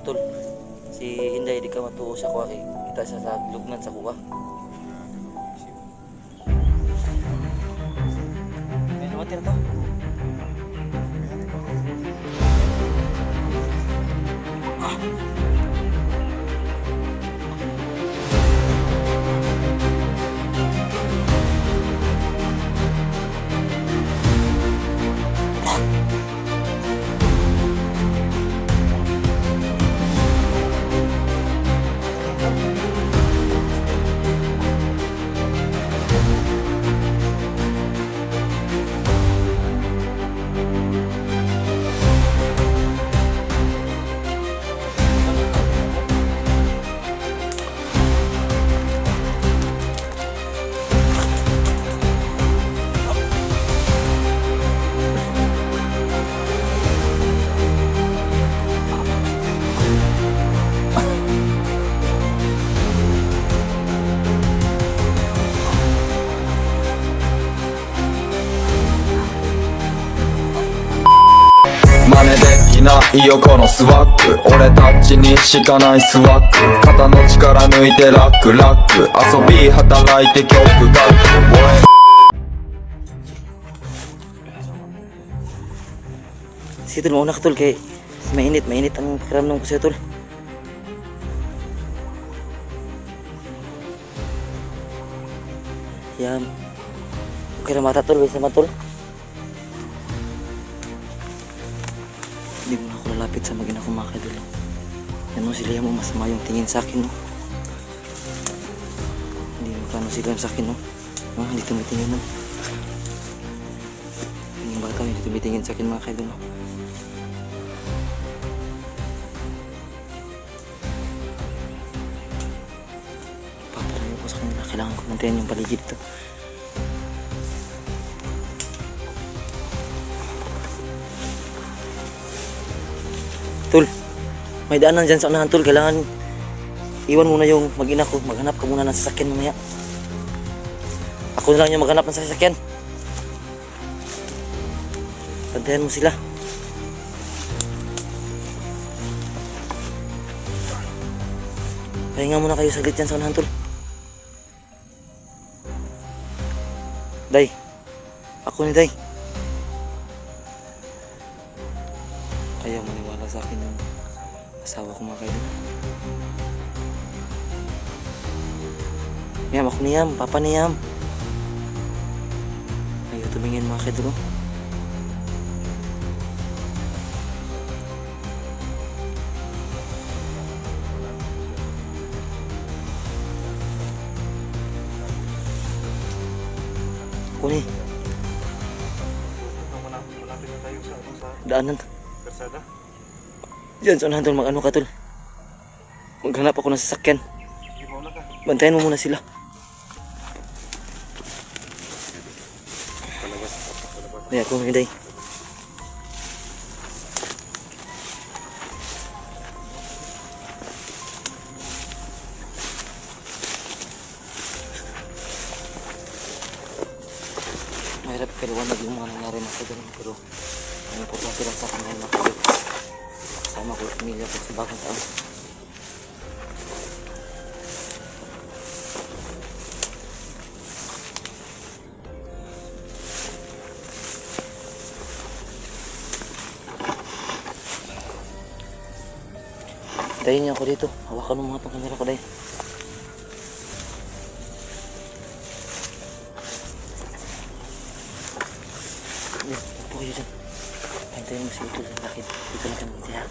tol. Si Inday di ka matuo sa kuha kay kita siya sa lugnan sa kuha. May namatira to.真似できないよこのスワッグ俺たちにしかないスワッグ肩の力抜いてラックラック遊び働いて曲書くSi tol mauna ka tol kay mainit ang pakiramdam ko sa'yo tol. Yan. Okay na mata tol, bisa matol. Hindi mo na ako lalapit sa magina kong mga kaidol. Yan mo sila mo masama yung tingin sa akin no. Hindi mo plano sila sa akin no. Hindi tumitingin no. Yung bata hindi tumitingin sa akin mga kaidol no. Papalayo ko sa kanila. Kailangan ko mantayan yung paligid to. Tol, may daanan dyan sa unahan tol. Kailangan iwan muna yung mag-ina ko. Maghanap ka muna ng sasakyan mamaya. Ako na lang yung maghanap ng sasakyan. Pantayan mo sila. Pahinga muna kayo saglit dyan sa unahan tol. Day, ako ni Day. Ayaw maniwala sa akin yung asawa ko mga kaidol. Niyam, ako niyam, papa niyam. Ayaw tumingin mga kaidol. Ako ni. Malapit na tayo sa Daanan. Karsada. Diyan sa unahan tol, mag-ano ka tol. Maghanap ako ng sasakyan. Sige, mauna ka. Bantayan mo muna sila. Palabas. Ay, ako ni Day. Mahirap kaliwanag yung mga nangyari na sa ganun. Pero ang importante lang sa akin ngayon mga kaidol. Kasama ko yung pamilya ko sa bagong taon. Tayin niyo ako dito. Hawakan mo mga itong kamera ko, Day. Upo kayo dyan. Hintayin mo si Utol sa akin. Dito na kami ha.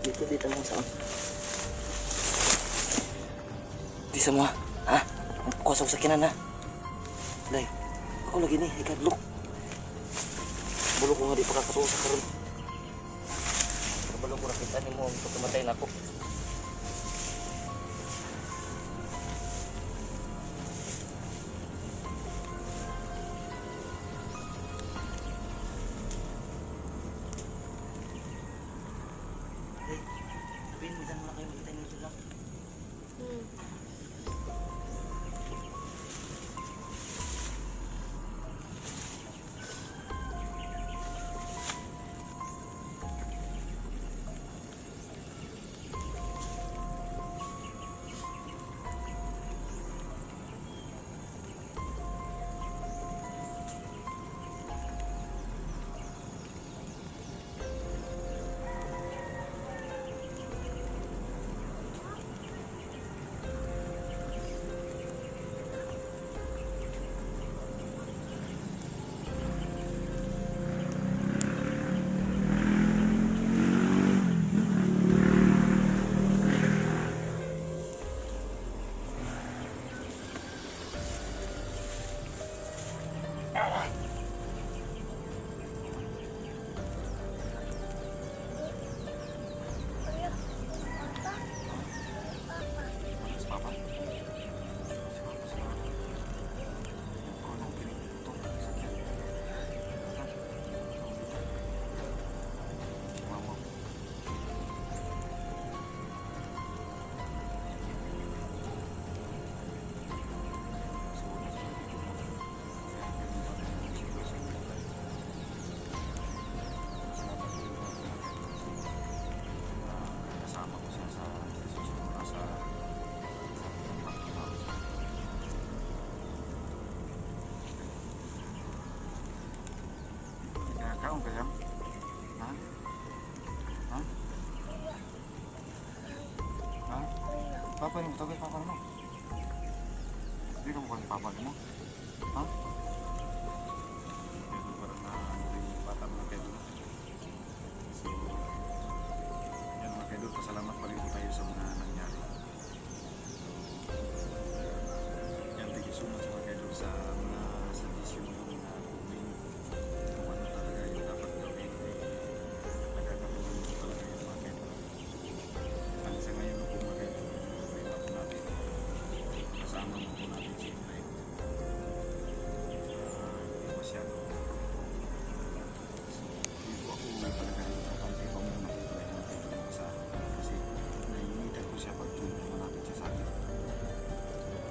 Dito lang saan. Di sa mga, ha? Ang kusa sa kinan ha. Day, ako lagi ni, ikadlok. Bulok ko nga di pakakatuwa sa karon. Bulok ko nakita ni mo, tumatay na ako. Sabihin mo dyan muna kayo makita nito lang. pa rin, tawag pa rin mo. Hindi ka mukhang papa mo. Ha? Kaya parang na yung bata mga kaidol. So, yan mga kaidol, pasalamat pa rin po tayo sa mga nangyari. Yan, thank you so much mga kaidol sa mga suggestion yung mga comment. Kung ano talaga yung dapat gawin. Nagkakatulong po talaga yung mga kaidol. Hanggang sa ngayon po mga kaidol, problema po natin. Kasama mo po natin si Inray. Hindi masyado. Hindi po ako talaga kakampi pa muna po tayo ng kaidol mo sa akin. Kasi naiinitan ko siya pag malapit siya sa akin.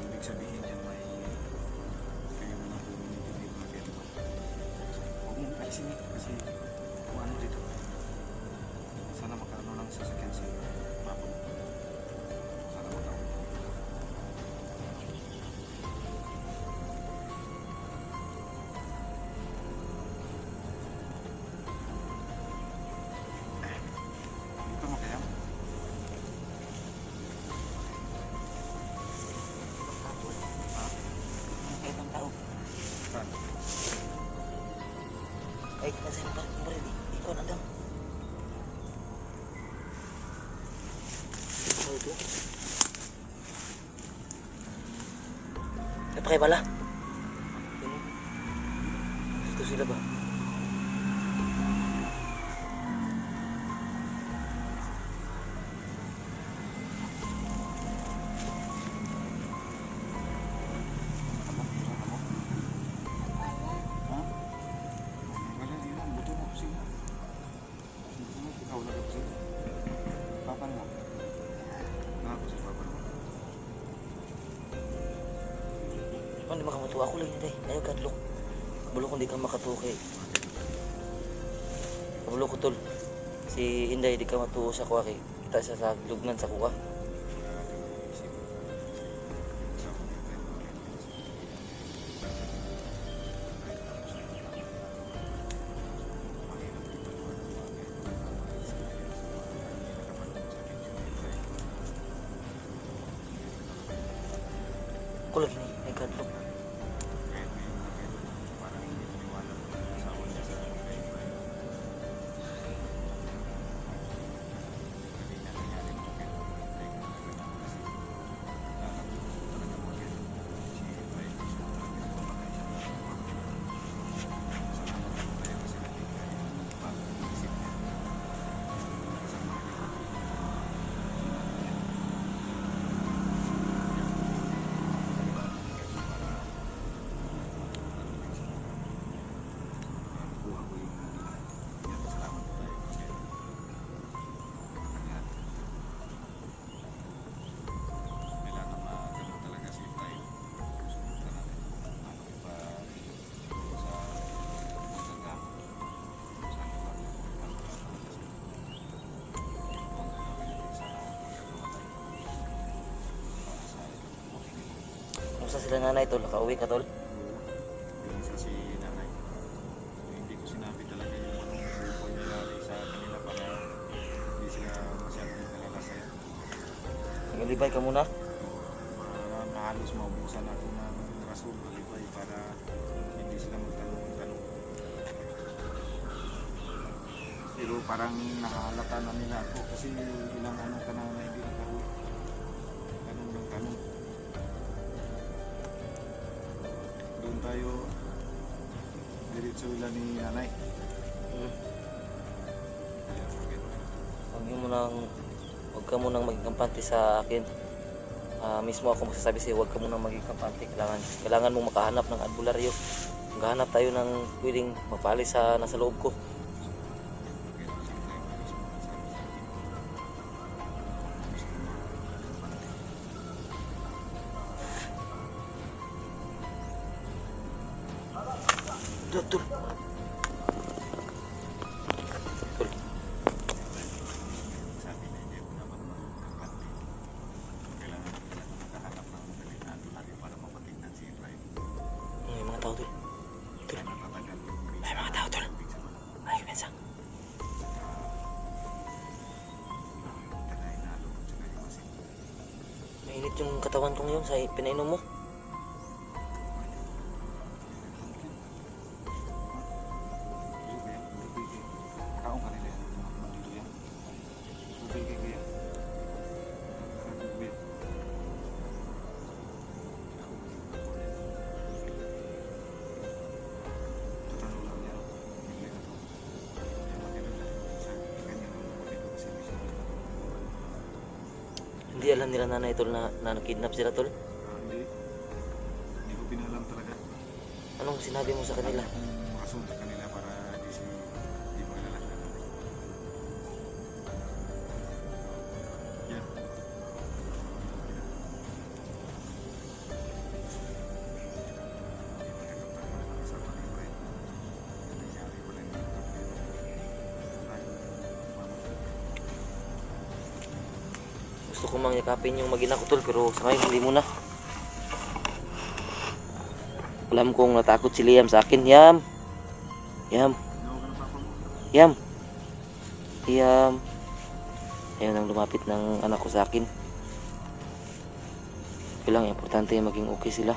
Ibig sabihin yan may kaya mo na po minitindi mga kaidol. Huwag mong alisin eh. Kasi kung ano dito. Sana magkaano lang sasakyan si Papa mo. Sana magkaano. Dito mo kaya? Kahit ang tao. Saan? Ay, kasi pare, ikaw na dam. Oh, ito. Napakay pala. Ito sila ba? Ha? Wala din lang. Buto mo kasi. Buto mo. Ikaw lang kasi. Papa mo. Ako si Papa mo. Kung di makamatuwa ako lang yun eh. Ayaw kadlok. Bulo kung di ka makatuwa kay. Bulo ko tol. Si Inday di ka matuwa sa kuha kay. Kita siya sa lugnan sa kuha. Ako lagi ni. Ay kadlok. Kumusta sila nanay tol? Nakauwi ka tol? Isa si nanay. Hindi ko sinabi talaga yung anong pangyayari sa kanila para hindi sila masyadong nalalasaya. Nagalibay ka muna? Para mahalos maubusan ako ng rason malibay para hindi sila magtanong-tanong. Pero parang nakahalata na nila ako kasi ilang ano ka na hindi nakaroon. Tanong ng tanong. Doon tayo diretso ila ni nanay. Kaya bakit? Huwag ka munang maging kampante sa akin. Mismo ako magsasabi sa'yo, huwag ka munang maging kampante. Kailangan mong makahanap ng albularyo. Maghahanap tayo ng pwedeng mapalis sa nasa loob ko. Tul. Tul. Sabi na hindi mo naman magkakante. Kailangan natin makahanap ng magaling na albularyo para mapatingnan si Efraim. Ay, mga tao tol. Kaya natatagal yung Ay, mga tao tol. ibig sa mga Ay, pensa. tagay na alo at saka yung masin. Mainit katawan ko ngayon sa pinainom mo. Kaong kanila yan. Dito yan. Tubig kayo yan. Tubig. Tutano lang yan. Bigla na to. Yan maganda lang. Sa kanya lang kapatid ko kasi may sabi na to. Hindi alam nila nanay tol na nakidnap sila tol. Hindi. Hindi ko pinalam talaga. Anong sinabi mo sa kanila? Kung makasunod sa kanila para di magalala. Yan. Gusto ko mangyakapin yung mag-ina ko tol, pero sa ngayon hindi muna. Alam kong natakot si Liam sa akin. Yam. Yam. Yam. Yam. Ayun ang lumapit ng anak ko sa akin. Kailangan importante maging okay sila.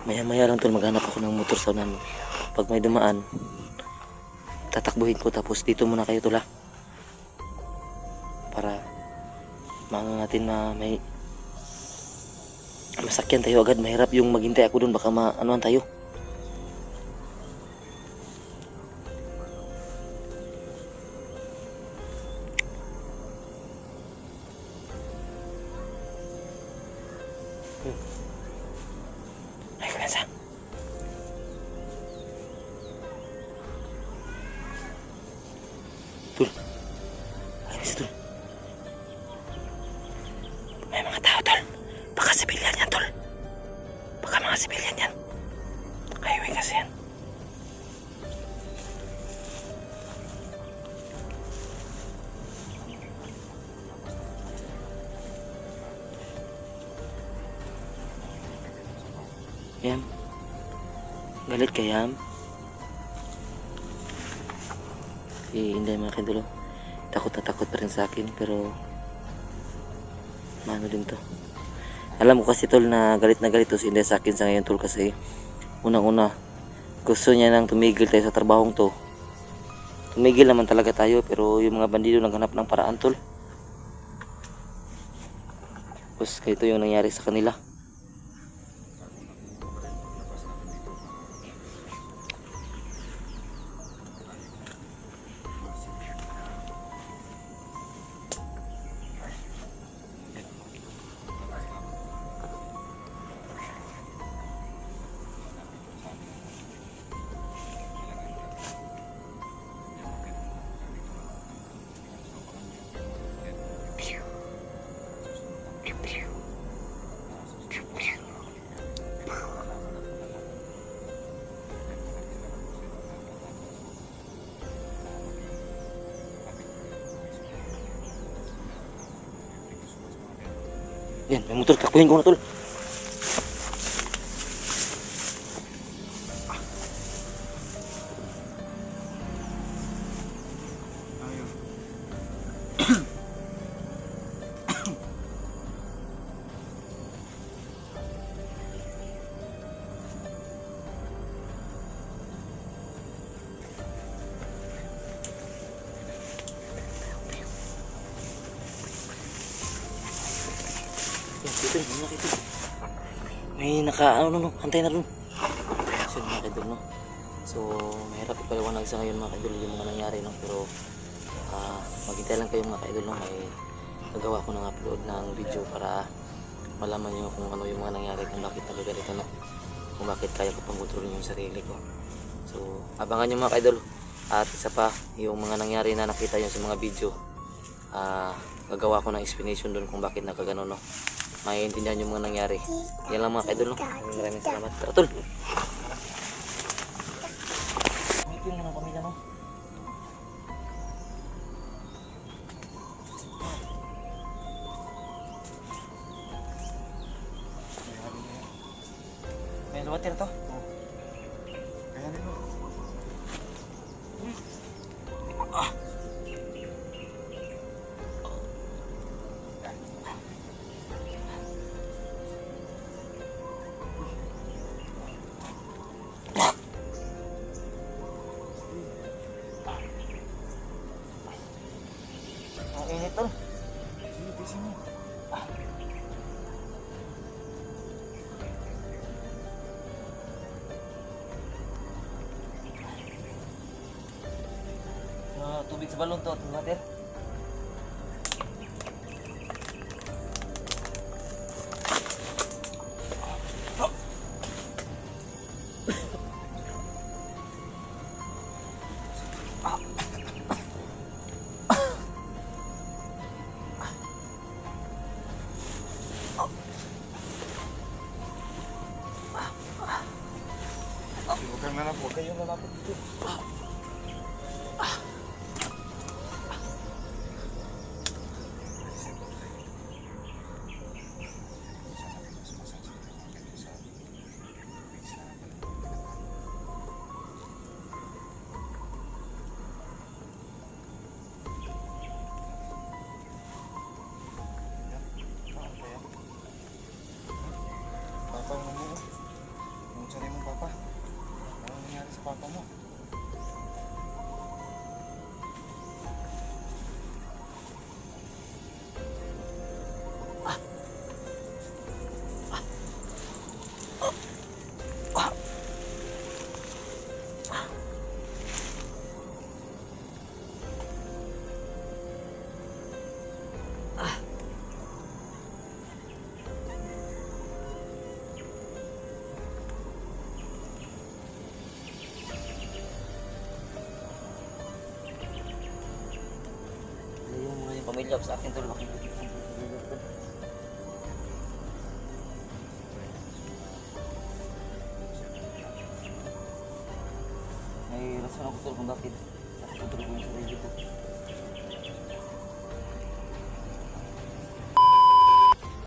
Maya-maya lang tol, maghanap ako ng motor sa unan. Pag may dumaan, tatakbuhin ko, tapos dito muna kayo tol ha. Para natin na may masakyan tayo agad. Mahirap yung maghintay ako dun, baka maanuan tayo. Ay, kumasa. Tul. Ay, bisa tul. May mga tao tol. Baka sibilyan yan tol. Baka mga sibilyan yan. Highway kasi yan. Yam. Galit ka, Yam? Hindi mga kidulo. Takot na takot pa rin sa akin, pero maano din to. Alam ko kasi tol na galit to si Inday sa akin sa ngayon tol, kasi unang-una gusto niya nang tumigil tayo sa trabahong to. Tumigil naman talaga tayo, pero yung mga bandido naghanap ng paraan tol. Tapos ito yung nangyari sa kanila. Yan, may motor, takbuhin ko na tol. Ayun. Yan, dito, may nakita. May hantay na dun. So, mga kaidol, no? So, mahirap ipaliwanag sa ngayon mga kaidol yung mga nangyari, no? Pero, maghintay lang kayo mga kaidol, no? May nagawa ko ng upload ng video para malaman nyo kung ano yung mga nangyari, kung bakit nagagalito, no? Kung bakit kaya ko pang kontrolin yung sarili ko. So, abangan nyo mga kaidol. At isa pa, yung mga nangyari na nakita nyo sa mga video, gagawa ko ng explanation doon kung bakit nakagano, no? Maiintindihan yung mga nangyari. Yan lang mga kaidol, no? Maraming salamat. Tara, tol! Ito yung pamilya mo. Still water to. Kaya din mo. Ang init tol. Sige, tiisin mo. Tubig sa balon to, still water. Huwag kang lalapit. Huwag kayong lalapit dito. Papa mo mo. Yung sanay mong papa. Anong nangyari sa papa mo? Yung mga yung pamilya sa akin tol. May rason ako tol kung bakit nakatutulog ko yung sarili ko.